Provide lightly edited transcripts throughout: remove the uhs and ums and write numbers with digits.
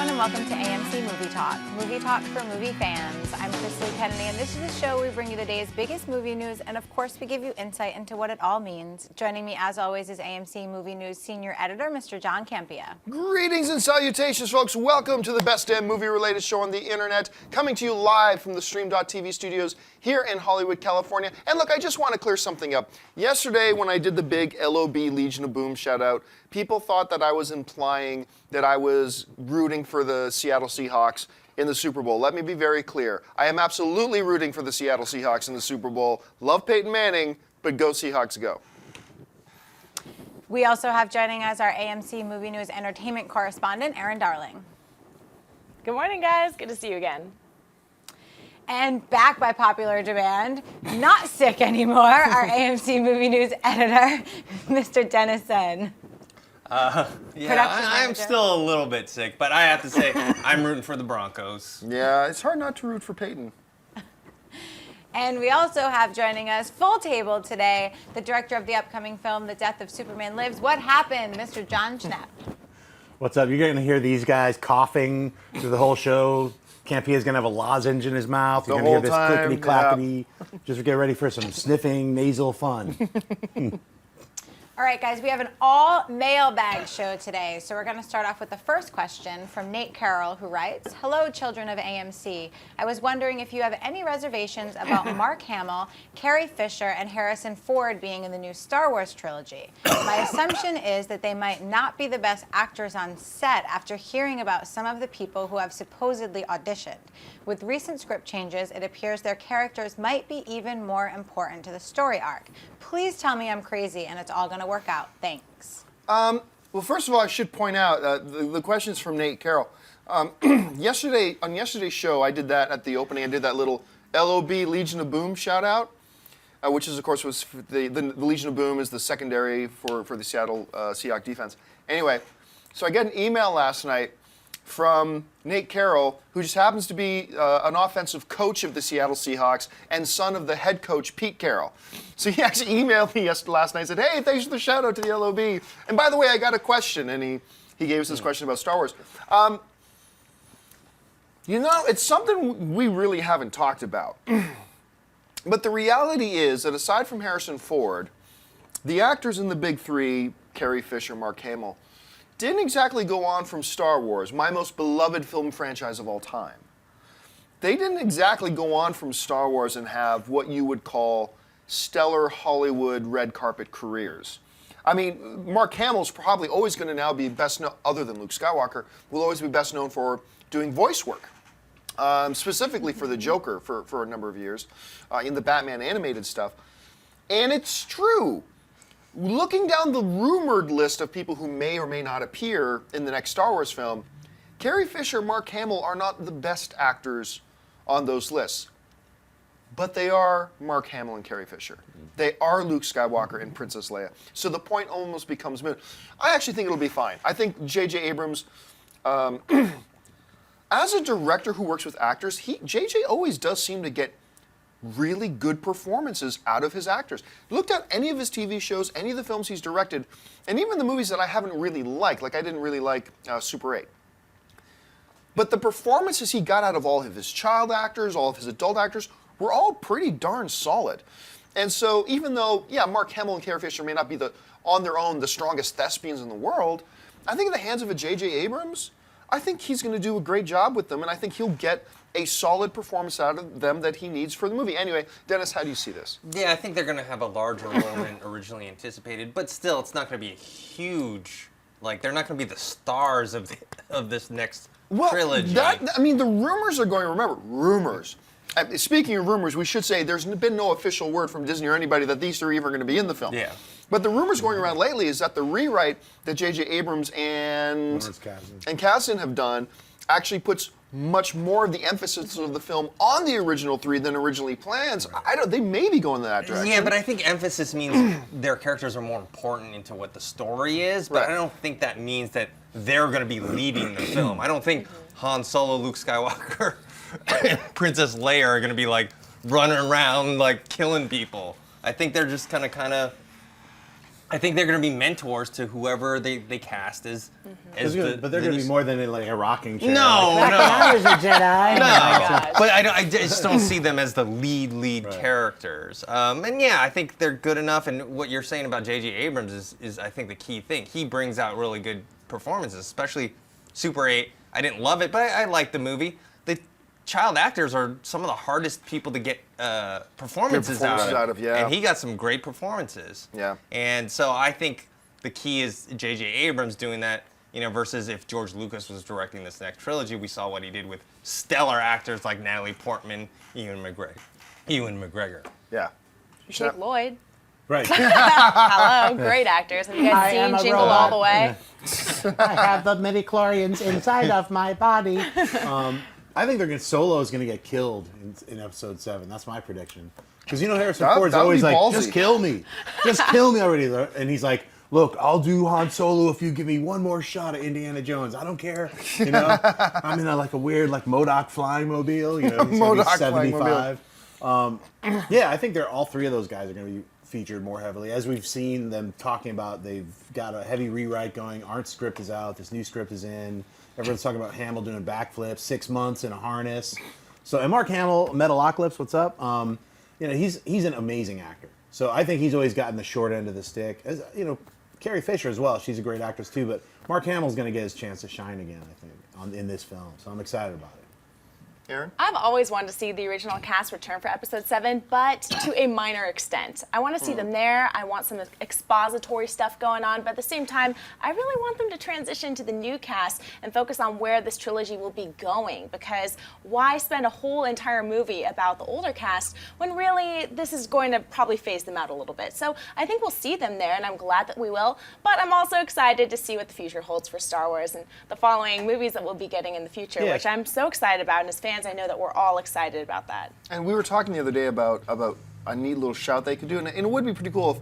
everyone, and welcome to AMC Movie Talk for movie fans. I'm Christy Kennedy, and this is the show where we bring you the day's biggest movie news, and of course, we give you insight into what it all means. Joining me, as always, is AMC Movie News Senior Editor, Mr. John Campea. Greetings and salutations, folks. Welcome to the best damn movie-related show on the internet, coming to you live from the Stream.tv studios here in Hollywood, California. And look, I just want to clear something up. Yesterday, when I did the big LOB Legion of Boom shout-out, people thought that I was implying that I was rooting for the Seattle Seahawks in the Super Bowl. Let me be very clear. I am absolutely rooting for the Seattle Seahawks in the Super Bowl. Love Peyton Manning, but go Seahawks, go. We also have joining us our AMC Movie News entertainment correspondent, Erin Darling. Good morning, guys. Good to see you again. And back by popular demand, not sick anymore, our AMC Movie News editor, Mr. Dennison. I'm still a little bit sick, but I have to say, I'm rooting for the Broncos. Yeah, it's hard not to root for Peyton. And we also have joining us, full table today, the director of the upcoming film, The Death of Superman Lives. What happened, Mr. John Schnepp? What's up? You're going to hear these guys coughing through the whole show. Campea's going to have a lozenge in his mouth. You're going to hear this clickety-clackety. Yeah. Just get ready for some sniffing nasal fun. All right, guys, we have an all-mailbag show today, so we're going to start off with the first question from Nate Carroll, who writes, "Hello, children of AMC. I was wondering if you have any reservations about Mark Hamill, Carrie Fisher, and Harrison Ford being in the new Star Wars trilogy. My assumption is that they might not be the best actors on set after hearing about some of the people who have supposedly auditioned. With recent script changes, it appears their characters might be even more important to the story arc. Please tell me I'm crazy and it's all going to work out. Thanks." Well, first of all, I should point out the question is from Nate Carroll. On yesterday's show, I did that at the opening. I did that little LOB Legion of Boom shout out, which is, of course, was the Legion of Boom is the secondary for the Seattle Seahawks defense. Anyway, so I got an email last night from Nate Carroll, who just happens to be an offensive coach of the Seattle Seahawks and son of the head coach, Pete Carroll. So he actually emailed me last night and said, "Hey, thanks for the shout out to the LOB. And by the way, I got a question." And he gave us this question about Star Wars. It's something we really haven't talked about. But the reality is that aside from Harrison Ford, the actors in the big three, Carrie Fisher, Mark Hamill, didn't exactly go on from Star Wars, my most beloved film franchise of all time. They didn't exactly go on from Star Wars and have what you would call stellar Hollywood red carpet careers. I mean, Mark Hamill's probably always going to now be best known, other than Luke Skywalker, will always be best known for doing voice work, specifically for the Joker for a number of years, in the Batman animated stuff. And it's true. Looking down the rumored list of people who may or may not appear in the next Star Wars film, Carrie Fisher and Mark Hamill are not the best actors on those lists. But they are Mark Hamill and Carrie Fisher. They are Luke Skywalker and Princess Leia. So the point almost becomes moot. I actually think it'll be fine. I think J.J. Abrams, as a director who works with actors, J.J. always does seem to get really good performances out of his actors. Looked at any of his TV shows, any of the films he's directed, and even the movies that I haven't really liked, like I didn't really like Super 8. But the performances he got out of all of his child actors, all of his adult actors, were all pretty darn solid. And so even though, Mark Hamill and Carrie Fisher may not be on their own the strongest thespians in the world, I think in the hands of a J.J. Abrams, I think he's going to do a great job with them, and I think he'll get a solid performance out of them that he needs for the movie. Anyway, Dennis, how do you see this? Yeah, I think they're going to have a larger role than originally anticipated, but still, it's not going to be a huge, they're not going to be the stars of this next trilogy. The rumors are going, remember, rumors. Speaking of rumors, we should say there's been no official word from Disney or anybody that these three are even going to be in the film. Yeah. But the rumors going around lately is that the rewrite that J.J. Abrams and Kasdan have done actually puts much more of the emphasis of the film on the original three than originally planned. They may be going in that direction. Yeah, but I think emphasis means their characters are more important into what the story is, but I don't think that means that they're going to be leading the film. I don't think Han Solo, Luke Skywalker, and Princess Leia are going to be running around killing people. I think they're just kind of I think they're going to be mentors to whoever they cast as But they're going to be more than like a rocking chair. No, like, no. I was a Jedi. No, but I just don't see them as the lead characters. And yeah, I think they're good enough. And what you're saying about J.J. Abrams is I think the key thing. He brings out really good performances, especially Super 8. I didn't love it, but I liked the movie. The child actors are some of the hardest people to get performances out of. Yeah. And he got some great performances. Yeah. And so I think the key is J.J. Abrams doing that, versus if George Lucas was directing this next trilogy. We saw what he did with stellar actors like Natalie Portman, Ewan McGregor. Yeah. Jake Lloyd. Right. Hello, great actors. Have you guys seen Jingle All the Way? I have the midichlorians inside of my body. I think Solo is going to get killed in Episode 7. That's my prediction. Because Harrison Ford's always like, ballsy. just kill me. Just kill me already. And he's like, look, I'll do Han Solo if you give me one more shot at Indiana Jones. I don't care. I'm in a weird MODOK flying mobile. He's MODOK 75. Yeah, I think all three of those guys are going to be featured more heavily. As we've seen them talking about, they've got a heavy rewrite going. Art's script is out. This new script is in. Everyone's talking about Hamill doing backflips, 6 months in a harness. So, and Mark Hamill, Metalocalypse, what's up? He's an amazing actor. So I think he's always gotten the short end of the stick. As Carrie Fisher as well. She's a great actress too. But Mark Hamill's going to get his chance to shine again, I think, in this film. So I'm excited about it. Aaron? I've always wanted to see the original cast return for Episode 7, but to a minor extent. I want to see them there. I want some expository stuff going on, but at the same time, I really want them to transition to the new cast and focus on where this trilogy will be going, because why spend a whole entire movie about the older cast when really this is going to probably phase them out a little bit. So I think we'll see them there, and I'm glad that we will, but I'm also excited to see what the future holds for Star Wars and the following movies that we'll be getting in the future, which I'm so excited about, and as fans, I know that we're all excited about that. And we were talking the other day about a neat little shout they could do, and it would be pretty cool if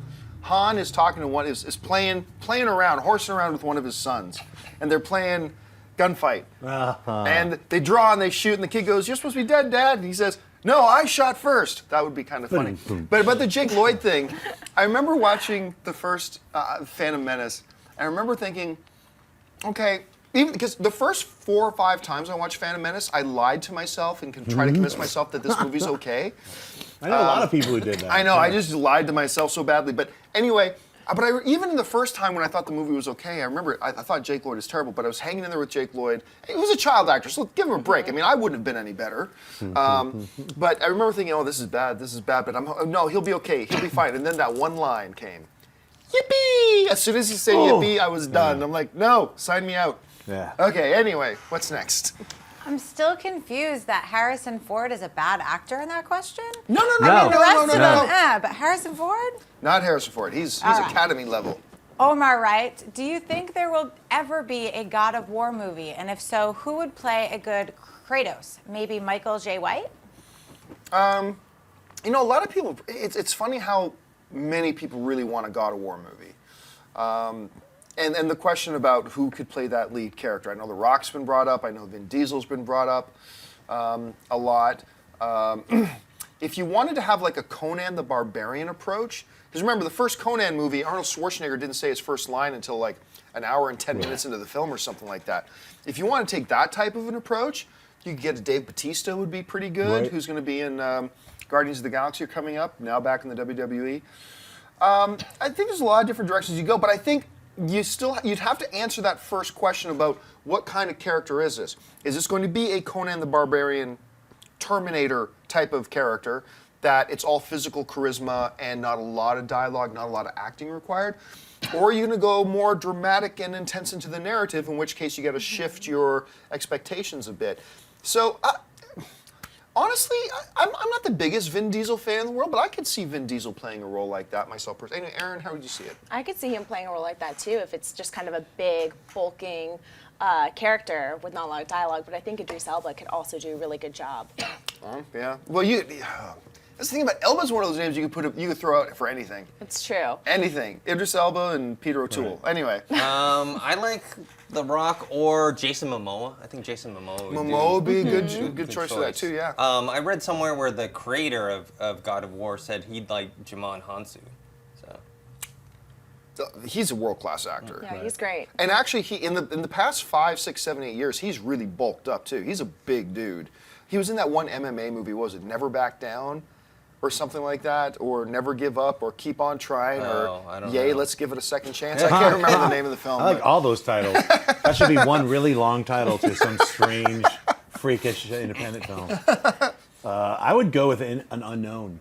Han is talking to is playing around, horsing around with one of his sons, and they're playing gunfight, and they draw and they shoot, and the kid goes, "You're supposed to be dead, Dad," and he says, "No, I shot first." That would be kind of funny. But the Jake Lloyd thing, I remember watching the first Phantom Menace, and I remember thinking, okay. Even because the first 4 or 5 times I watched Phantom Menace, I lied to myself and try to convince myself that this movie's okay. I know a lot of people who did that. I know, I just lied to myself so badly. But anyway, even in the first time when I thought the movie was okay, I remember I thought Jake Lloyd is terrible, but I was hanging in there with Jake Lloyd. He was a child actor, so give him a break. I mean, I wouldn't have been any better. But I remember thinking, oh, this is bad, but no, he'll be okay, he'll be fine. And then that one line came, yippee! As soon as he said yippee, I was done. I'm like, no, sign me out. Yeah. Okay, anyway, what's next? I'm still confused that Harrison Ford is a bad actor in that question. No. The rest of them, but Harrison Ford? Not Harrison Ford. He's All right. Academy level. Omar writes, do you think there will ever be a God of War movie? And if so, who would play a good Kratos? Maybe Michael J. White? A lot of people, it's funny how many people really want a God of War movie. And the question about who could play that lead character. I know The Rock's been brought up. I know Vin Diesel's been brought up a lot. If you wanted to have like a Conan the Barbarian approach, because remember the first Conan movie, Arnold Schwarzenegger didn't say his first line until like an hour and 10 minutes into the film or something like that. If you want to take that type of an approach, you could get a Dave Bautista would be pretty good, who's going to be in Guardians of the Galaxy coming up, now back in the WWE. I think there's a lot of different directions you go, but I think you'd have to answer that first question about what kind of character is this? Is this going to be a Conan the Barbarian Terminator type of character that it's all physical charisma and not a lot of dialogue, not a lot of acting required? Or are you going to go more dramatic and intense into the narrative, in which case you got to shift your expectations a bit? So, honestly, I'm not the biggest Vin Diesel fan in the world, but I could see Vin Diesel playing a role like that myself personally. Anyway, Aaron, how would you see it? I could see him playing a role like that too, if it's just kind of a big, bulking character with not a lot of dialogue. But I think Idris Elba could also do a really good job. Yeah. Well, that's the thing about Elba's one of those names you could throw out for anything. It's true. Anything. Idris Elba and Peter O'Toole. Right. Anyway. I like The Rock or Jason Momoa. I think Jason Momoa would be a good choice for that too, yeah. I read somewhere where the creator of God of War said he'd like Jimon Hansu. So. He's a world-class actor. Yeah, he's great. And actually, he in the past 5, 6, 7, 8 years, he's really bulked up too. He's a big dude. He was in that one MMA movie. What was it, Never Back Down, or something like that, or Never Give Up, or Keep on Trying, I or don't Yay, know. Let's Give It a Second Chance. I can't remember the name of the film. I like but- all those titles. That should be one really long title to some strange, freakish independent film. I would go with an unknown.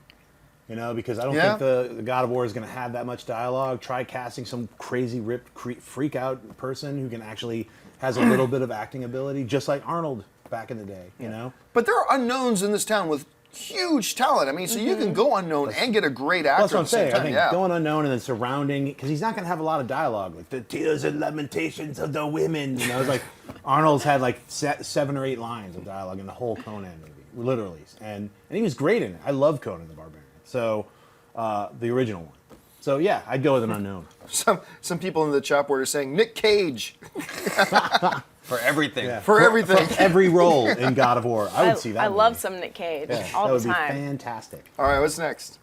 You know, because I don't Yeah. think the God of War is going to have that much dialogue. Try casting some crazy ripped freak out person who can actually has a little bit of acting ability, just like Arnold back in the day. You know, But there are unknowns in this town with huge talent. I mean, so you can go unknown and get a great actor that's what at I'm the same saying. I time. think Yeah. going unknown and then surrounding, because he's not going to have a lot of dialogue, like the tears and lamentations of the women. You know, it's like Arnold's had like 7 or 8 lines of dialogue in the whole Conan movie, literally, and he was great in it. I love Conan the Barbarian. So the original one. So yeah, I'd go with an unknown. Some people in the chat board are saying Nick Cage For everything. Yeah. for everything. Every role in God of War, I would see that. I love movie. some Nick Cage Yeah, all that the would time. be fantastic. All right, what's next?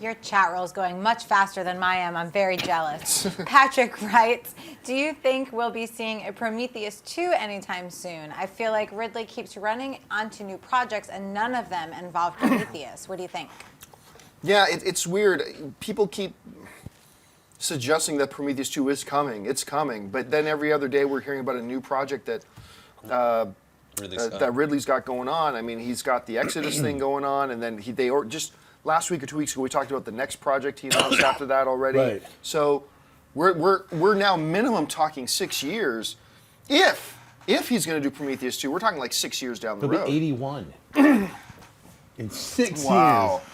Your chat roll is going much faster than I am. I'm very jealous. Patrick writes, do you think we'll be seeing a Prometheus 2 anytime soon? I feel like Ridley keeps running onto new projects and none of them involve Prometheus. What do you think? Yeah, it's weird. People keep suggesting that Prometheus 2 is coming. It's coming. But then every other day we're hearing about a new project that Ridley's got going on. I mean, he's got the Exodus thing going on, and then just last week or 2 weeks ago we talked about the next project he announced after that already. Right. So we're now minimum talking 6 years. If he's going to do Prometheus 2, we're talking like 6 years down the He'll road. be 81 in 6 Wow. years.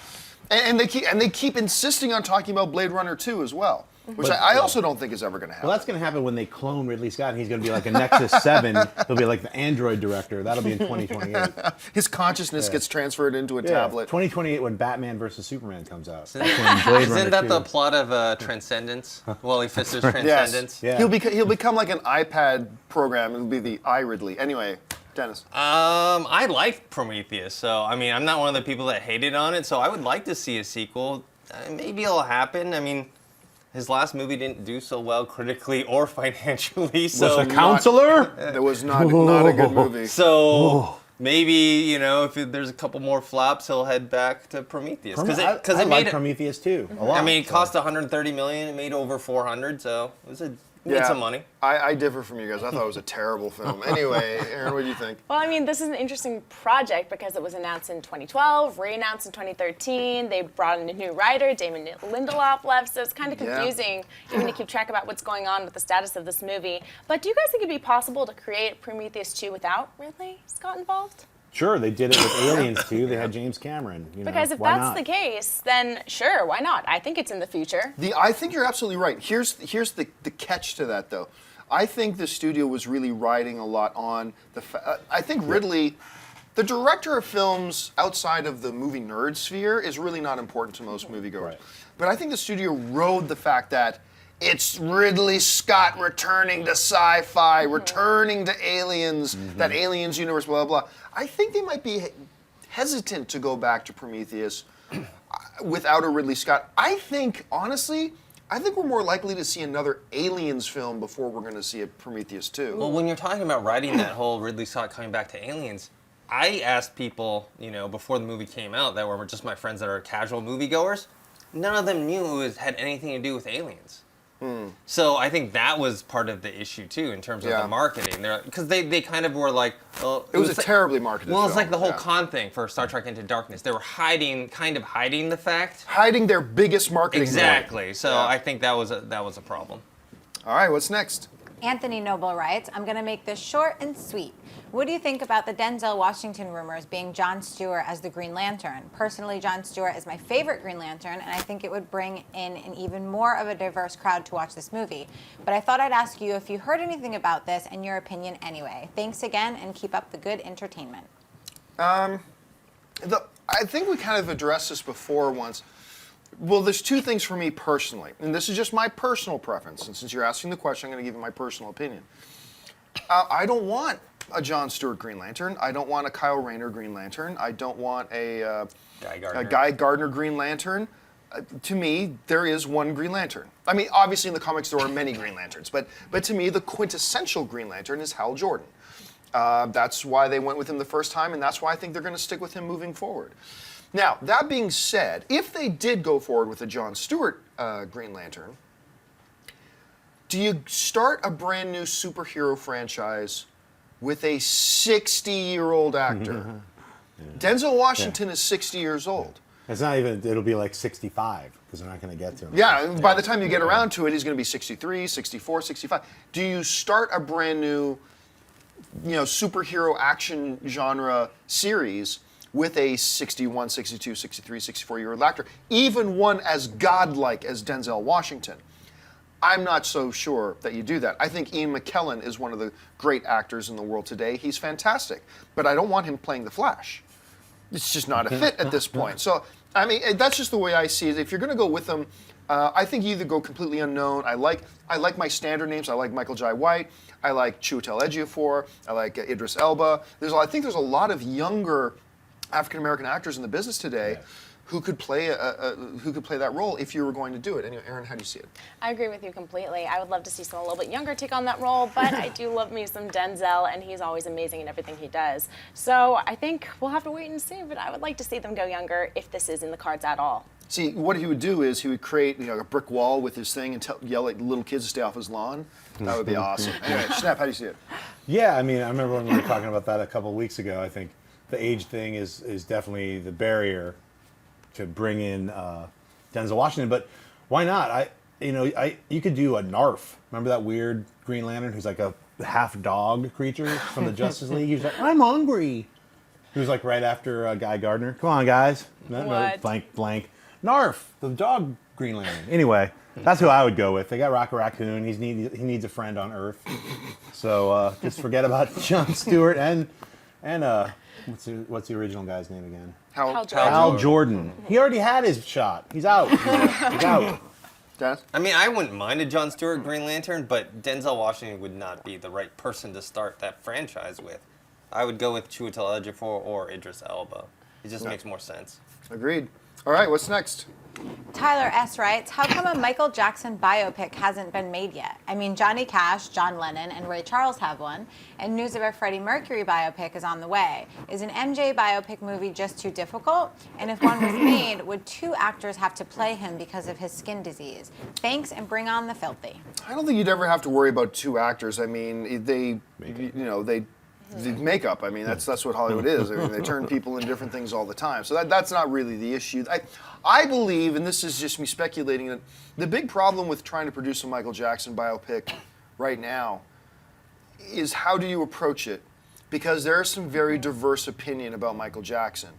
And they keep insisting on talking about Blade Runner 2 as well, which I also don't think is ever going to happen. Well, that's going to happen when they clone Ridley Scott, and he's going to be like a Nexus 7. He'll be like the Android director. That'll be in 2028. His consciousness gets transferred into a Yeah, tablet. 2028 when Batman versus Superman comes out. That's when Blade Runner Isn't that 2. the plot of Transcendence? Wally Pfister's Transcendence? Yeah. He'll become like an iPad program. It'll be the iRidley. Anyway, Dennis. I liked Prometheus, so I mean, I'm not one of the people that hated on it, so I would like to see a sequel. Maybe it'll happen. I mean, his last movie didn't do so well critically or financially, so Was a counselor? That was not a good movie. so maybe, you know, if there's a couple more flops, he'll head back to Prometheus I it like made it. Prometheus too. A lot. I mean, it so. cost 130 million. It made over 400, so it was made some money. I differ from you guys. I thought it was a terrible film. Anyway, Aaron, what do you think? Well, I mean, this is an interesting project because it was announced in 2012, re-announced in 2013. They brought in a new writer, Damon Lindelof left, so it's kind of confusing even to keep track about what's going on with the status of this movie. But do you guys think it'd be possible to create Prometheus 2 without Ridley Scott involved? Sure, they did it with Aliens too. They had James Cameron. You know, Because if why that's not? the case, then sure, why not? I think it's in the future. I think you're absolutely right. Here's the catch to that, though. I think the studio was really riding a lot on I think Ridley, the director of films outside of the movie nerd sphere, is really not important to most moviegoers. Right. But I think the studio rode the fact that it's Ridley Scott returning to sci-fi, returning to aliens, that aliens universe, blah, blah, blah. I think they might be hesitant to go back to Prometheus without a Ridley Scott. I think, honestly, we're more likely to see another Aliens film before we're going to see a Prometheus 2. Well, when you're talking about writing that whole Ridley Scott coming back to Aliens, I asked people, you know, before the movie came out that were just my friends that are casual moviegoers. None of them knew it had anything to do with aliens. So I think that was part of the issue too, in terms of the marketing. Because they kind of were like, well, it was a terribly marketed Well, film. it's like the whole Khan thing for Star Trek Into Darkness. They were hiding the fact. Hiding their biggest marketing point. Exactly. So Yeah. I think that was a problem. All right, what's next? Anthony Noble writes, I'm going to make this short and sweet. What do you think about the Denzel Washington rumors being Jon Stewart as the Green Lantern? Personally, Jon Stewart is my favorite Green Lantern, and I think it would bring in an even more of a diverse crowd to watch this movie. But I thought I'd ask you if you heard anything about this and your opinion anyway. Thanks again, and keep up the good entertainment. I think we kind of addressed this before once. Well, there's two things for me personally, and this is just my personal preference. And since you're asking the question, I'm going to give you my personal opinion. I don't want a Jon Stewart Green Lantern. I don't want a Kyle Rayner Green Lantern. I don't want a Guy Gardner. Guy Gardner Green Lantern. to me, there is one Green Lantern. I mean, obviously in the comics there are many Green Lanterns, but to me, the quintessential Green Lantern is Hal Jordan. That's why they went with him the first time, and that's why I think they're going to stick with him moving forward. Now, that being said, if they did go forward with a Jon Stewart Green Lantern, do you start a brand new superhero franchise with a 60-year-old actor? Denzel Washington is 60 years old. It's not even, it'll be like 65, because they're not going to get to him. Yeah, by the time you get around to it, he's going to be 63, 64, 65. Do you start a brand new, superhero action genre series with a 61, 62, 63, 64-year-old actor, even one as godlike as Denzel Washington? I'm not so sure that you do that. I think Ian McKellen is one of the great actors in the world today. He's fantastic, but I don't want him playing the Flash. It's just not a fit at this point. So, I mean, that's just the way I see it. If you're going to go with them, I think you either go completely unknown. I like my standard names. I like Michael Jai White. I like Chiwetel Ejiofor. I like Idris Elba. I think there's a lot of younger African American actors in the business today who could play that role if you were going to do it. Anyway, Aaron, how do you see it? I agree with you completely. I would love to see someone a little bit younger take on that role, but I do love me some Denzel, and he's always amazing in everything he does. So I think we'll have to wait and see, but I would like to see them go younger if this is in the cards at all. See, what he would do is he would create a brick wall with his thing and yell at little kids to stay off his lawn. That would be awesome. Anyway, Schnapp, how do you see it? Yeah, I mean, I remember when we were talking about that a couple of weeks ago. I think the age thing is definitely the barrier to bring in Denzel Washington, but why not? You could do a Narf. Remember that weird Green Lantern who's like a half dog creature from the Justice League? He was like, I'm hungry. He was like right after Guy Gardner. Come on, guys. No, blank. Narf, the dog Green Lantern. Anyway, that's who I would go with. They got Rocket Raccoon. He needs a friend on Earth. So just forget about Jon Stewart and what's the original guy's name again? Hal Jordan. He already had his shot. He's out. He's out. Dennis? I mean, I wouldn't mind a Jon Stewart Green Lantern, but Denzel Washington would not be the right person to start that franchise with. I would go with Chiwetel Ejiofor or Idris Elba. It just makes more sense. Agreed. All right, what's next? Tyler S. writes, how come a Michael Jackson biopic hasn't been made yet? I mean, Johnny Cash, John Lennon, and Ray Charles have one, and news of a Freddie Mercury biopic is on the way. Is an MJ biopic movie just too difficult? And if one was made, would two actors have to play him because of his skin disease? Thanks, and bring on the filthy. I don't think you'd ever have to worry about two actors. I mean, the makeup. I mean, that's what Hollywood is. I mean, they turn people into different things all the time. So that's not really the issue. I believe, and this is just me speculating, that the big problem with trying to produce a Michael Jackson biopic right now is how do you approach it? Because there is some very diverse opinion about Michael Jackson,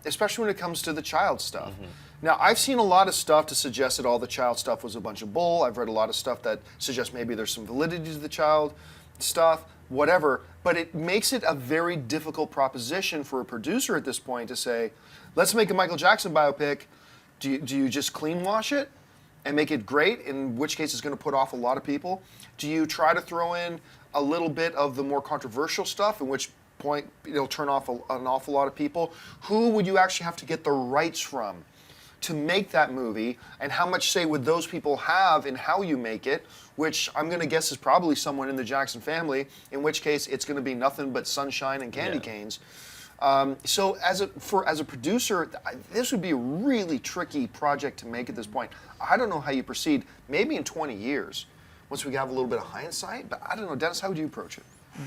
especially when it comes to the child stuff. Now, I've seen a lot of stuff to suggest that all the child stuff was a bunch of bull. I've read a lot of stuff that suggests maybe there's some validity to the child stuff, whatever. But it makes it a very difficult proposition for a producer at this point to say, let's make a Michael Jackson biopic. Do you just clean wash it and make it great, in which case it's going to put off a lot of people? Do you try to throw in a little bit of the more controversial stuff, in which point it'll turn off an awful lot of people? Who would you actually have to get the rights from to make that movie, and how much say would those people have in how you make it, which I'm going to guess is probably someone in the Jackson family, in which case it's going to be nothing but sunshine and candy canes. So as a producer, this would be a really tricky project to make at this point. I don't know how you proceed. Maybe in 20 years, once we have a little bit of hindsight, but I don't know. Dennis, how would you approach it?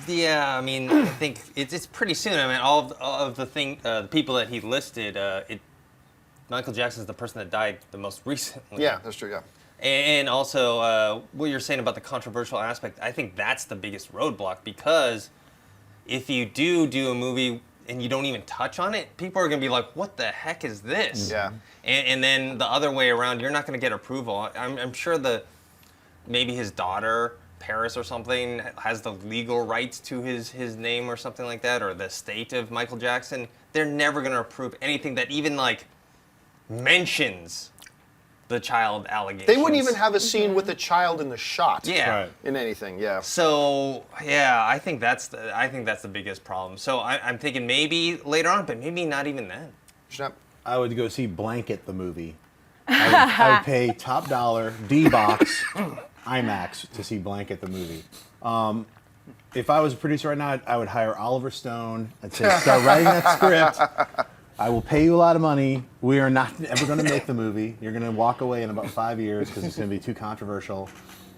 Yeah, I mean, I think it's pretty soon. I mean, all of the people that he listed, Michael Jackson's the person that died the most recently. Yeah, that's true, yeah. And also, what you're saying about the controversial aspect, I think that's the biggest roadblock, because if you do a movie and you don't even touch on it, people are going to be like, what the heck is this? Yeah. And then the other way around, you're not going to get approval. I'm sure maybe his daughter, Paris or something, has the legal rights to his name or something like that, or the estate of Michael Jackson. They're never going to approve anything that even mentions the child allegations. They wouldn't even have a scene with a child in the shot. Yeah. Right. In anything, yeah. So yeah, I think that's the biggest problem. So I'm thinking maybe later on, but maybe not even then. Schnapp? I would go see Blanket, the movie. I would pay top dollar, D-box, IMAX to see Blanket the movie. If I was a producer right now, I would hire Oliver Stone. I'd say, start writing that script. I will pay you a lot of money. We are not ever going to make the movie. You're going to walk away in about 5 years because it's going to be too controversial.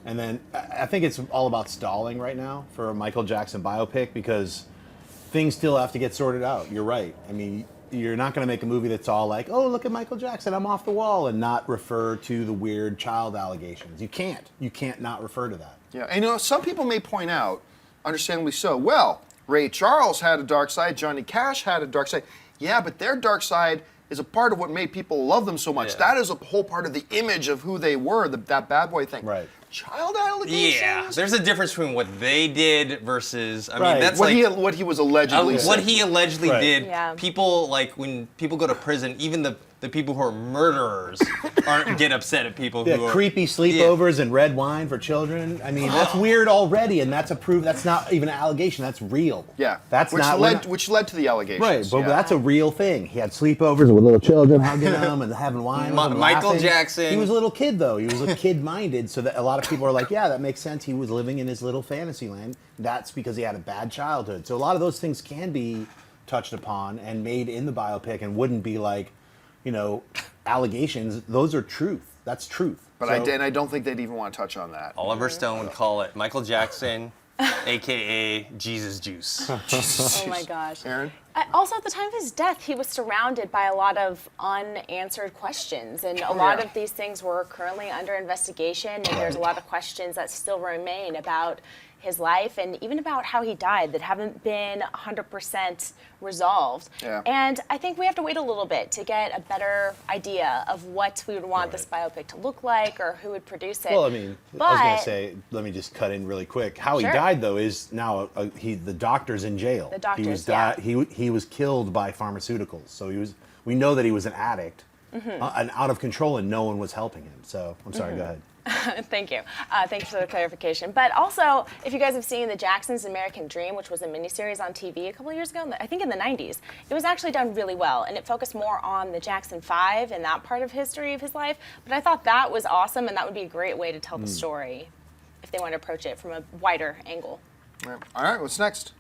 And then I think it's all about stalling right now for a Michael Jackson biopic because things still have to get sorted out. You're right. I mean, you're not going to make a movie that's all like, oh, look at Michael Jackson, I'm off the wall, and not refer to the weird child allegations. You can't. You can't not refer to that. Yeah, and some people may point out, understandably so, well, Ray Charles had a dark side, Johnny Cash had a dark side. Yeah, but their dark side is a part of what made people love them so much. Yeah. That is a whole part of the image of who they were, that bad boy thing. Right. Child allegations? Yeah, there's a difference between what they did versus, I Right. mean, that's What he was allegedly what saying. he allegedly Right. did. Yeah. People, like, when people go to prison, even the people who are murderers aren't get upset at people Yeah, who are creepy sleepovers and red wine for children. I mean, that's weird already, and that's a proof. That's not even an allegation. That's real. Yeah, that's which not which led to the allegations. right. But yeah. that's a real thing. He had sleepovers with little children hugging them and having wine. with them, Michael laughing. Jackson. He was a little kid though. He was a kid-minded, so that a lot of people are like, yeah, that makes sense. He was living in his little fantasy land. That's because he had a bad childhood. So a lot of those things can be touched upon and made in the biopic, and wouldn't be like, allegations. Those are truth. That's truth. But I don't think they'd even want to touch on that. Oliver Stone would call it Michael Jackson, aka Jesus Juice. Oh my gosh. Aaron? Also, at the time of his death, he was surrounded by a lot of unanswered questions, and a lot of these things were currently under investigation, and there's a lot of questions that still remain about his life and even about how he died that haven't been 100% resolved. Yeah. And I think we have to wait a little bit to get a better idea of what we would want this biopic to look like or who would produce it. Well, I mean, I was But- going to say, let me just cut in really quick. How Sure. he died, though, is now the doctor's in jail. The doctor's, he was yeah. he was killed by pharmaceuticals. So we know that he was an addict, Mm-hmm. and out of control, and no one was helping him. So I'm sorry, go ahead. Thank you. Thank you for the clarification. But also, if you guys have seen The Jacksons' American Dream, which was a miniseries on TV a couple of years ago, I think in the 90s, it was actually done really well, and it focused more on the Jackson 5 and that part of history of his life. But I thought that was awesome, and that would be a great way to tell the story if they want to approach it from a wider angle. All right, what's next?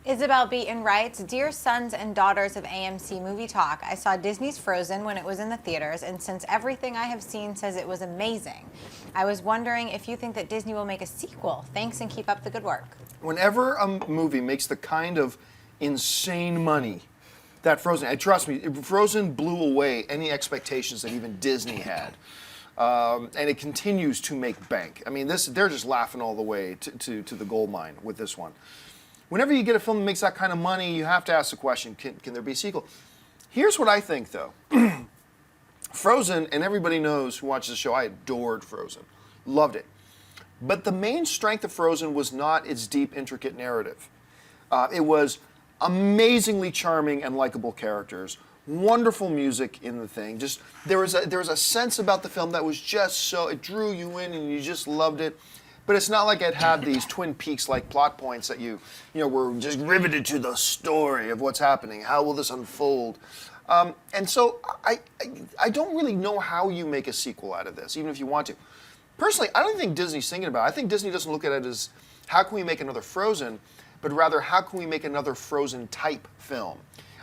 Isabel Beaton writes, Dear sons and daughters of AMC Movie Talk, I saw Disney's Frozen when it was in the theaters, and since everything I have seen says it was amazing, I was wondering if you think that Disney will make a sequel. Thanks and keep up the good work. Whenever a movie makes the kind of insane money that Frozen, and trust me, Frozen blew away any expectations that even Disney had. And it continues to make bank. I mean, they're just laughing all the way to the gold mine with this one. Whenever you get a film that makes that kind of money, you have to ask the question, can there be a sequel? Here's what I think, though. Frozen, and everybody knows who watches the show, I adored Frozen. Loved it. But the main strength of Frozen was not its deep, intricate narrative. It was amazingly charming and likable characters, wonderful music in the thing. Just there was a sense about the film that was just so, it drew you in and you just loved it. But it's not like it had these Twin Peaks-like plot points that you were just riveted to the story of what's happening. How will this unfold? And so I don't really know how you make a sequel out of this, even if you want to. Personally, I don't think Disney's thinking about it. I think Disney doesn't look at it as how can we make another Frozen, but rather how can we make another Frozen-type film.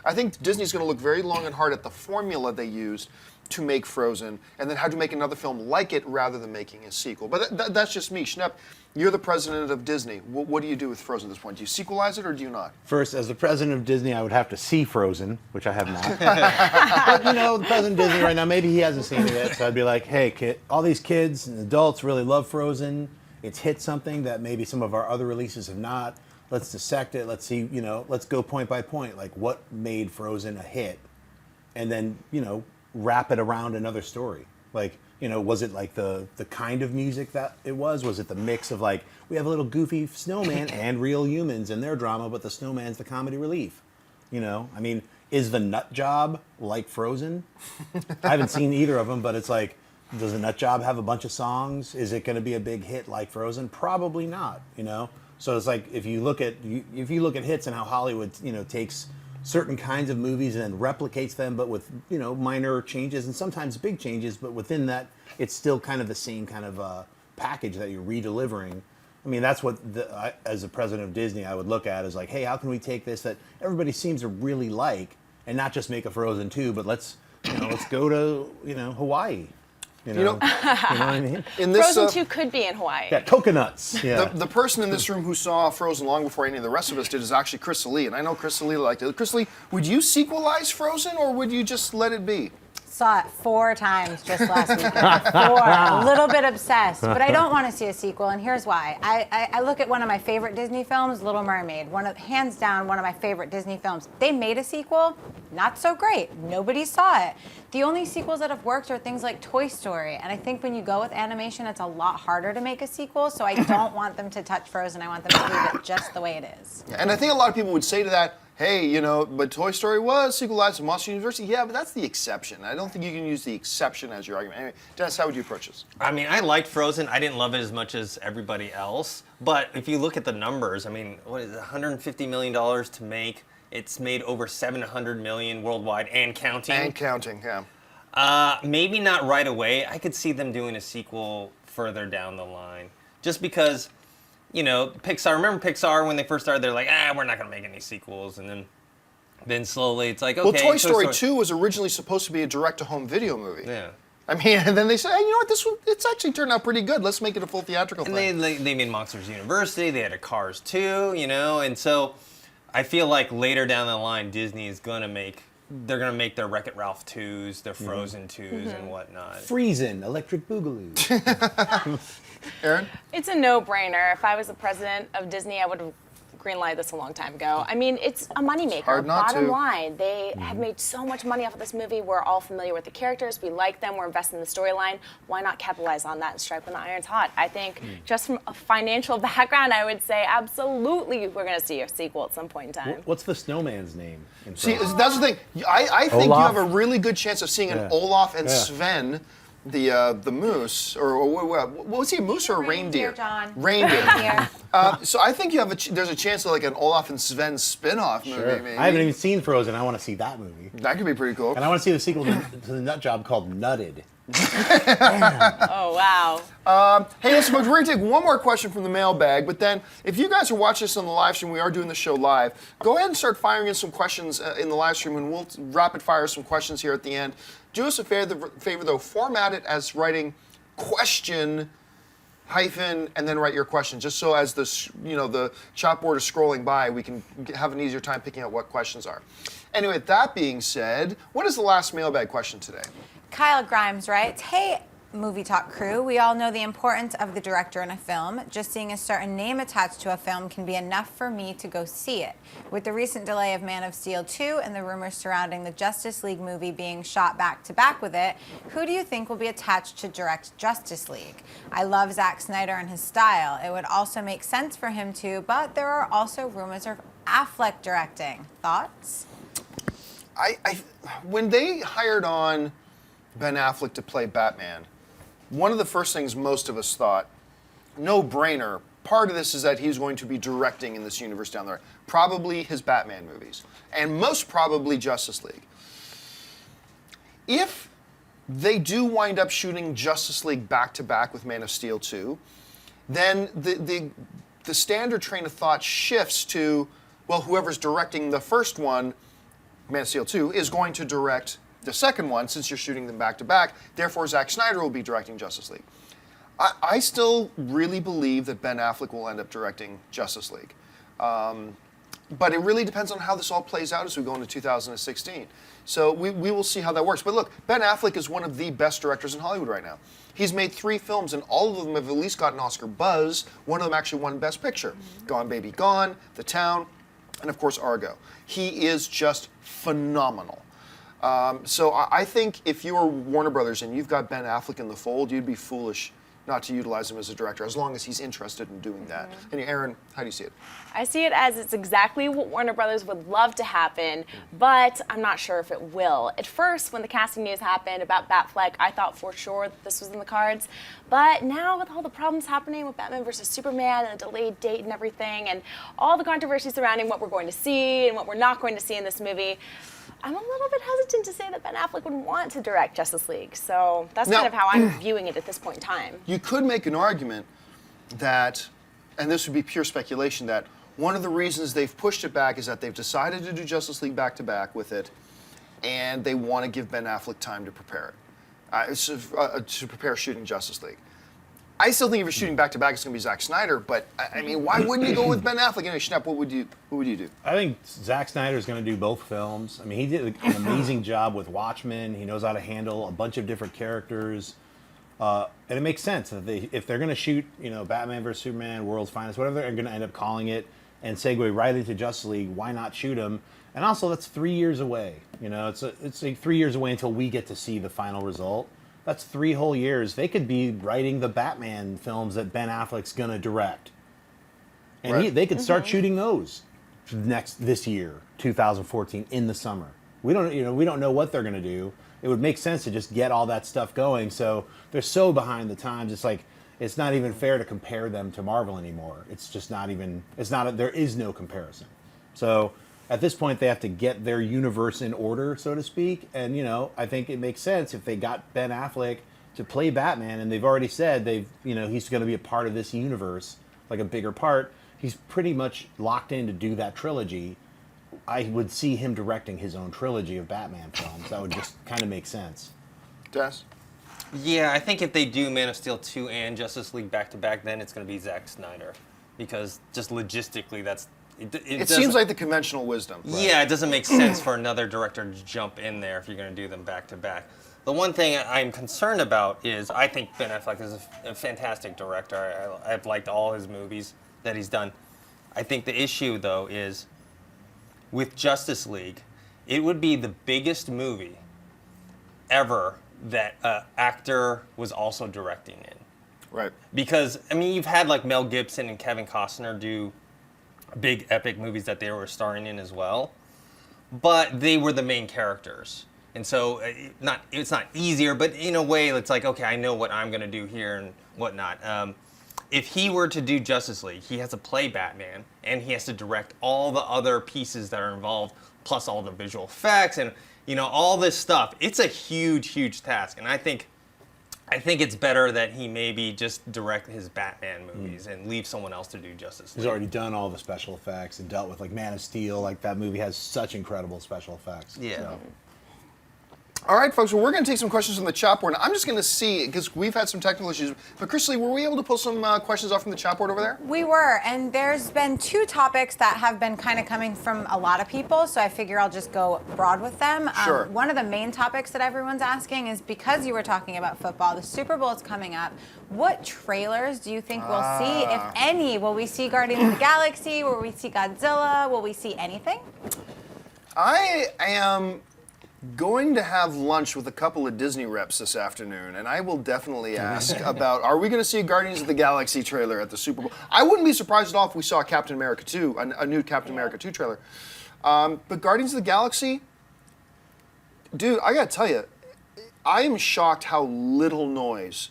I think Disney's going to look very long and hard at the formula they used to make Frozen, and then how to make another film like it rather than making a sequel. But that's just me. Schnepp, you're the president of Disney. What do you do with Frozen at this point? Do you sequelize it or do you not? First, as the president of Disney, I would have to see Frozen, which I have not. But the president of Disney right now, maybe he hasn't seen it yet, so I'd be like, hey, kid, all these kids and adults really love Frozen. It's hit something that maybe some of our other releases have not. Let's dissect it. Let's see, let's go point by point. Like, what made Frozen a hit? And then, wrap it around another story. Like, was it like the kind of music that it was? Was it the mix of like, we have a little goofy snowman and real humans in their drama, but the snowman's the comedy relief? I mean, is the nut job like Frozen? I haven't seen either of them, but it's like, does the nut job have a bunch of songs? Is it going to be a big hit like Frozen? Probably not, So it's like, if you look at hits and how Hollywood, takes certain kinds of movies and then replicates them, but with minor changes and sometimes big changes. But within that, it's still kind of the same kind of package that you're redelivering. I mean, that's what, as the president of Disney, I would look at as like, hey, how can we take this that everybody seems to really like and not just make a Frozen 2, but let's go to Hawaii. You know what I mean? In this, Frozen 2 could be in Hawaii. Yeah, coconuts. Yeah. The person in this room who saw Frozen long before any of the rest of us did is actually Crystal Lee, and I know Crystal Lee liked it. Crystal Lee, would you sequelize Frozen, or would you just let it be? Saw it 4 times just last weekend. 4. A little bit obsessed, but I don't want to see a sequel, and here's why. I look at one of my favorite Disney films, Little Mermaid. Hands down, one of my favorite Disney films. They made a sequel, not so great. Nobody saw it. The only sequels that have worked are things like Toy Story, and I think when you go with animation, it's a lot harder to make a sequel, so I don't want them to touch Frozen. I want them to leave it just the way it is. And I think a lot of people would say to that, hey, but Toy Story was sequelized to Monster University. Yeah, but that's the exception. I don't think you can use the exception as your argument. Anyway, Dennis, how would you approach this? I mean, I liked Frozen. I didn't love it as much as everybody else. But if you look at the numbers, I mean, what is it, $150 million to make? It's made over $700 million worldwide and counting. And counting, yeah. Maybe not right away. I could see them doing a sequel further down the line. Just because, Pixar, remember Pixar when they first started, they're like, we're not going to make any sequels. And then slowly it's like, okay. Well, Toy Story 2 was originally supposed to be a direct-to-home video movie. Yeah. I mean, and then they said, hey, you know what, it's actually turned out pretty good. Let's make it a full theatrical thing. And they made Monsters University, they had a Cars 2, and so I feel like later down the line, Disney is going to make their Wreck-It Ralph 2s, their Frozen 2s, and whatnot. Friesen, Electric Boogaloo. Aaron? It's a no-brainer. If I was the president of Disney, I would have greenlighted this a long time ago. I mean, it's a moneymaker. Hard not Bottom to. line, they have made so much money off of this movie. We're all familiar with the characters. We like them. We're invested in the storyline. Why not capitalize on that and strike when the iron's hot? I think just from a financial background, I would say absolutely we're going to see a sequel at some point in time. What's the snowman's name? See, that's the thing. I think Olaf? you have a really good chance of seeing an Olaf and Sven, the moose, or what was he, a moose or a reindeer? John. Reindeer. So I think you have there's a chance of like an Olaf and Sven spin-off movie. Sure. Maybe. I haven't even seen Frozen. I want to see that movie. That could be pretty cool. And I want to see the sequel to the nut job called Nutted. Oh, wow. Hey, listen, we're going to take one more question from the mailbag, but then if you guys are watching this on the live stream, we are doing the show live, go ahead and start firing in some questions in the live stream, and we'll rapid fire some questions here at the end. Do us a favor though, format it as writing question hyphen and then write your question, just so as the chalkboard is scrolling by, we can have an easier time picking out what questions are. Anyway, that being said, what is the last mailbag question today? Kyle Grimes writes, hey, Movie Talk crew, we all know the importance of the director in a film. Just seeing a certain name attached to a film can be enough for me to go see it. With the recent delay of Man of Steel 2 and the rumors surrounding the Justice League movie being shot back-to-back with it, who do you think will be attached to direct Justice League? I love Zack Snyder and his style. It would also make sense for him to, but there are also rumors of Affleck directing. Thoughts? When they hired on Ben Affleck to play Batman, one of the first things most of us thought, no brainer, part of this is that he's going to be directing in this universe down there. Probably his Batman movies, and most probably Justice League. If they do wind up shooting Justice League back-to-back with Man of Steel 2, then the standard train of thought shifts to, well, whoever's directing the first one, Man of Steel 2, is going to direct the second one, since you're shooting them back-to-back. Therefore, Zack Snyder will be directing Justice League. I still really believe that Ben Affleck will end up directing Justice League. But it really depends on how this all plays out as we go into 2016. So we will see how that works. But look, Ben Affleck is one of the best directors in Hollywood right now. He's made 3 films, and all of them have at least gotten Oscar buzz. One of them actually won Best Picture. Gone Baby Gone, The Town, and of course Argo. He is just phenomenal. So I think if you are Warner Brothers and you've got Ben Affleck in the fold, you'd be foolish not to utilize him as a director, as long as he's interested in doing that. And Aaron, how do you see it? I see it as it's exactly what Warner Brothers would love to happen, but I'm not sure if it will. At first, when the casting news happened about Batfleck, I thought for sure that this was in the cards. But now, with all the problems happening with Batman vs. Superman and the delayed date and everything, and all the controversy surrounding what we're going to see and what we're not going to see in this movie, I'm a little bit hesitant to say that Ben Affleck would want to direct Justice League. So that's Now, kind of how I'm viewing it at this point in time. You could make an argument that, and this would be pure speculation, that one of the reasons they've pushed it back is that they've decided to do Justice League back-to-back with it, and they want to give Ben Affleck time to prepare it, to prepare shooting Justice League. I still think if you're shooting back-to-back, it's going to be Zack Snyder, but I mean, why wouldn't you go with Ben Affleck? Anyway, Schnepp, what would you do? I think Zack Snyder is going to do both films. I mean, he did an amazing job with Watchmen. He knows how to handle a bunch of different characters. And it makes sense that if they're going to shoot, Batman vs. Superman, World's Finest, whatever they're going to end up calling it, and segue right into Justice League, why not shoot them? And also, that's 3 years away. It's like 3 years away until we get to see the final result. That's 3 whole years. They could be writing the Batman films that Ben Affleck's going to direct. And Right. they could start shooting those this year, 2014, in the summer. We don't know what they're going to do. It would make sense to just get all that stuff going. So they're so behind the times. It's like it's not even fair to compare them to Marvel anymore. It's just not even. There is no comparison. So at this point, they have to get their universe in order, so to speak. And I think it makes sense if they got Ben Affleck to play Batman, and they've already said he's going to be a part of this universe, like a bigger part. He's pretty much locked in to do that trilogy. I would see him directing his own trilogy of Batman films. That would just kind of make sense. Des? Yeah, I think if they do Man of Steel 2 and Justice League back-to-back, then it's going to be Zack Snyder. Because just logistically, It seems like the conventional wisdom. Yeah, it doesn't make sense for another director to jump in there if you're going to do them back-to-back. The one thing I'm concerned about is I think Ben Affleck is a fantastic director. I've liked all his movies that he's done. I think the issue, though, is with Justice League, it would be the biggest movie ever that an actor was also directing in. Right. Because, you've had like Mel Gibson and Kevin Costner do big epic movies that they were starring in as well, but they were the main characters. And so it's not easier, but in a way it's like, okay, I know what I'm going to do here and whatnot. If he were to do Justice League, he has to play Batman, and he has to direct all the other pieces that are involved, plus all the visual effects and all this stuff. It's a huge, huge task, and I think it's better that he maybe just direct his Batman movies and leave someone else to do Justice League. He's already done all the special effects and dealt with like Man of Steel. Like that movie has such incredible special effects. Yeah. So. All right, folks, well, we're going to take some questions from the chat board. I'm just going to see, because we've had some technical issues, but Chrisley, were we able to pull some questions off from the chat board over there? We were, and there's been 2 topics that have been kind of coming from a lot of people, so I figure I'll just go broad with them. Sure. One of the main topics that everyone's asking is, because you were talking about football, the Super Bowl is coming up. What trailers do you think we'll see, if any? Will we see Guardians of the Galaxy? Will we see Godzilla? Will we see anything? I am going to have lunch with a couple of Disney reps this afternoon, and I will definitely ask about, are we going to see a Guardians of the Galaxy trailer at the Super Bowl? I wouldn't be surprised at all if we saw Captain America 2, a new Captain America 2 trailer. But Guardians of the Galaxy, dude, I got to tell you, I am shocked how little noise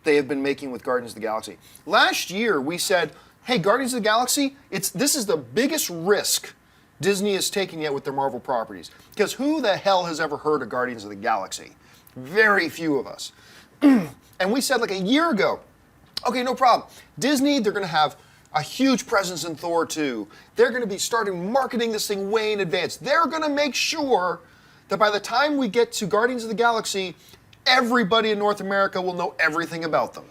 they have been making with Guardians of the Galaxy. Last year, we said, hey, Guardians of the Galaxy, this is the biggest risk Disney has taken yet with their Marvel properties. Because who the hell has ever heard of Guardians of the Galaxy? Very few of us. And we said like a year ago, okay, no problem. Disney, they're going to have a huge presence in Thor 2. They're going to be starting marketing this thing way in advance. They're going to make sure that by the time we get to Guardians of the Galaxy, everybody in North America will know everything about them.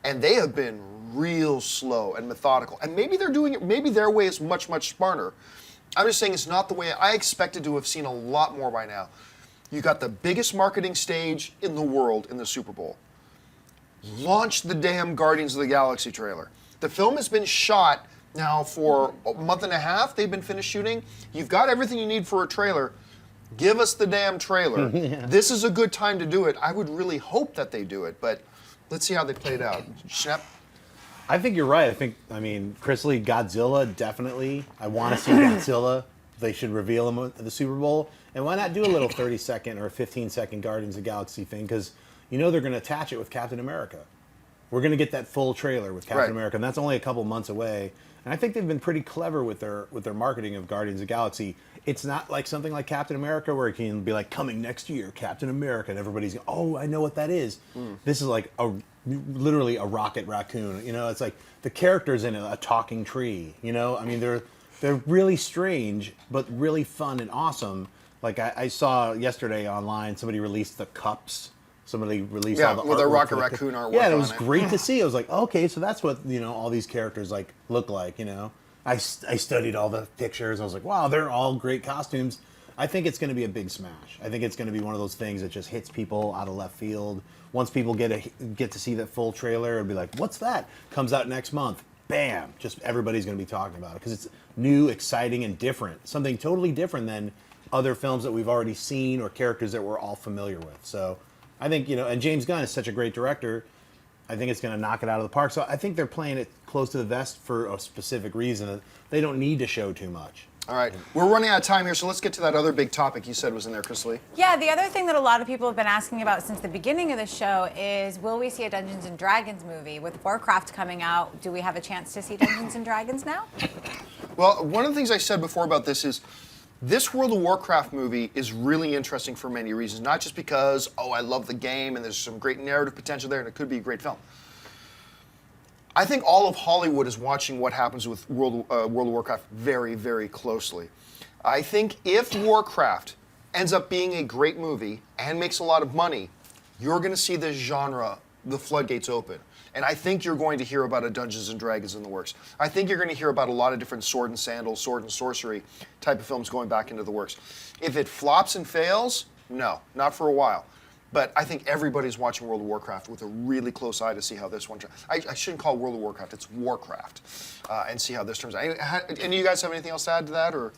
And they have been real slow and methodical. And maybe they're doing it, maybe their way is much, much smarter. I'm just saying it's not the way I expected to have seen a lot more by now. You got the biggest marketing stage in the world in the Super Bowl. Launch the damn Guardians of the Galaxy trailer. The film has been shot now for a month and a half. They've been finished shooting. You've got everything you need for a trailer. Give us the damn trailer. Yeah. This is a good time to do it. I would really hope that they do it, but Let's see how they played out. Schnepp? I think you're right. I mean, Chris Lee, Godzilla, definitely. I want to see Godzilla. They should reveal him at the Super Bowl. And why not do a little 30-second or 15-second Guardians of the Galaxy thing? Because you know they're going to attach it with Captain America. We're going to get that full trailer with Captain America, and that's only a couple months away. And I think they've been pretty clever with their marketing of Guardians of the Galaxy. It's not like something like Captain America where it can be like, coming next year, Captain America, and everybody's going, oh, I know what that is. This is like literally a rocket raccoon. You know, it's like the characters in it, a talking tree. You know, I mean, they're really strange, but really fun and awesome. Like I saw yesterday online, somebody released the cups. Somebody released all the with a artwork Rocket for the- Raccoon artwork. Yeah, and it on was great to see. I was like, okay, so that's what all these characters like look like. You know, I studied all the pictures. I was like, wow, they're all great costumes. I think it's going to be a big smash. I think it's going to be one of those things that just hits people out of left field. Once people get to see that full trailer and be like, what's that? Comes out next month. Bam! Just everybody's going to be talking about it because it's new, exciting, and different. Something totally different than other films that we've already seen or characters that we're all familiar with. So I think, and James Gunn is such a great director. I think it's going to knock it out of the park. So I think they're playing it close to the vest for a specific reason. They don't need to show too much. All right, we're running out of time here, so let's get to that other big topic you said was in there, Chris Lee. Yeah, the other thing that a lot of people have been asking about since the beginning of the show is, will we see a Dungeons and Dragons movie? With Warcraft coming out, do we have a chance to see Dungeons and Dragons now? Well, one of the things I said before about this is, this World of Warcraft movie is really interesting for many reasons, not just because, I love the game and there's some great narrative potential there and it could be a great film. I think all of Hollywood is watching what happens with World of Warcraft very, very closely. I think if Warcraft ends up being a great movie and makes a lot of money, you're going to see this genre, the floodgates open. And I think you're going to hear about a Dungeons and Dragons in the works. I think you're going to hear about a lot of different sword and sandal, sword and sorcery type of films going back into the works. If it flops and fails, no, not for a while. But I think everybody's watching World of Warcraft with a really close eye to see how this one turns out. I shouldn't call it World of Warcraft, it's Warcraft. And see how this turns out. Any of you guys have anything else to add to that? Or?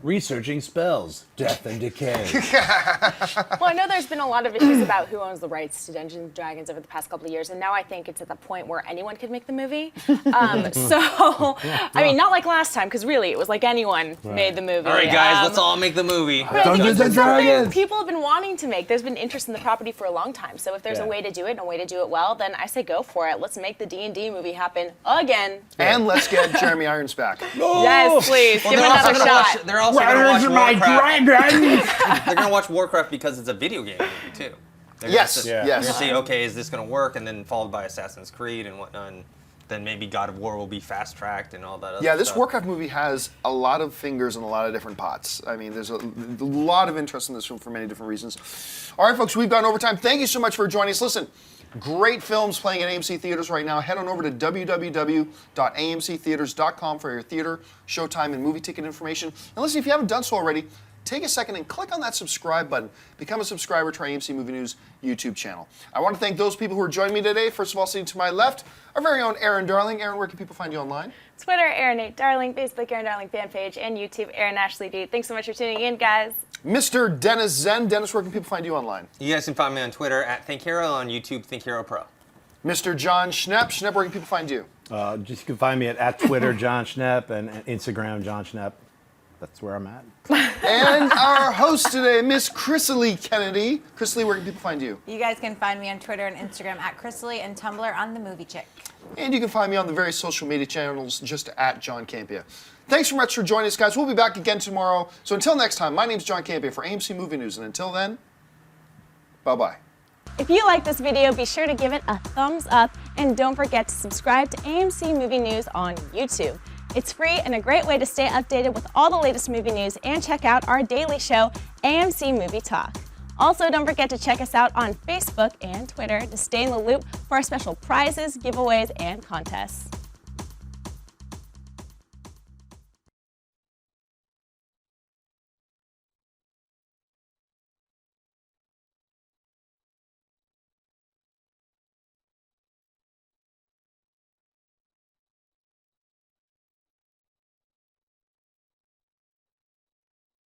Researching spells, death and decay. Well, I know there's been a lot of issues about who owns the rights to Dungeons and Dragons over the past couple of years, and now I think it's at the point where anyone could make the movie. I mean, not like last time, because really, it was like anyone made the movie. All right, guys, let's all make the movie. But I think Dungeons it's and something Dragons. people have been wanting to make. There's been interest in the property for a long time. So if there's a way to do it and a way to do it well, then I say go for it. Let's make the D&D movie happen again. And let's get Jeremy Irons back. Yes, please. Give it another shot. They're also going to watch my Warcraft. dragons? They're going to watch Warcraft because it's a video game movie, too. Yes, Yeah. They're yes. going to say, okay, is this going to work? And then followed by Assassin's Creed and whatnot. And then maybe God of War will be fast-tracked and all that other Yeah, this stuff. Warcraft movie has a lot of fingers in a lot of different pots. I mean, there's a lot of interest in this film for many different reasons. All right, folks, we've gone over time. Thank you so much for joining us. Listen, great films playing at AMC Theaters right now. Head on over to www.amctheaters.com for your theater, showtime, and movie ticket information. And listen, if you haven't done so already, take a second and click on that subscribe button. Become a subscriber to our AMC Movie News YouTube channel. I want to thank those people who are joining me today. First of all, sitting to my left, our very own Aaron Darling. Aaron, where can people find you online? Twitter, Aaron Nate Darling, Facebook, Aaron Darling fan page, and YouTube, Aaron Ashley D. Thanks so much for tuning in, guys. Mr. Dennis Zen. Dennis, where can people find you online? You guys can find me on Twitter at ThinkHero, on YouTube, ThinkHero Pro. Mr. John Schnepp. Schnepp, where can people find you? Just you can find me at Twitter, John Schnepp, and Instagram, John Schnepp. That's where I'm at. And our host today, Miss Chrisley Kennedy. Chrisley, where can people find you? You guys can find me on Twitter and Instagram at Chrisley and Tumblr on The Movie Chick. And you can find me on the various social media channels just at John Campia. Thanks so much for joining us, guys. We'll be back again tomorrow. So until next time, my name's John Campia for AMC Movie News. And until then, bye-bye. If you like this video, be sure to give it a thumbs up, and don't forget to subscribe to AMC Movie News on YouTube. It's free and a great way to stay updated with all the latest movie news and check out our daily show, AMC Movie Talk. Also, don't forget to check us out on Facebook and Twitter to stay in the loop for our special prizes, giveaways, and contests.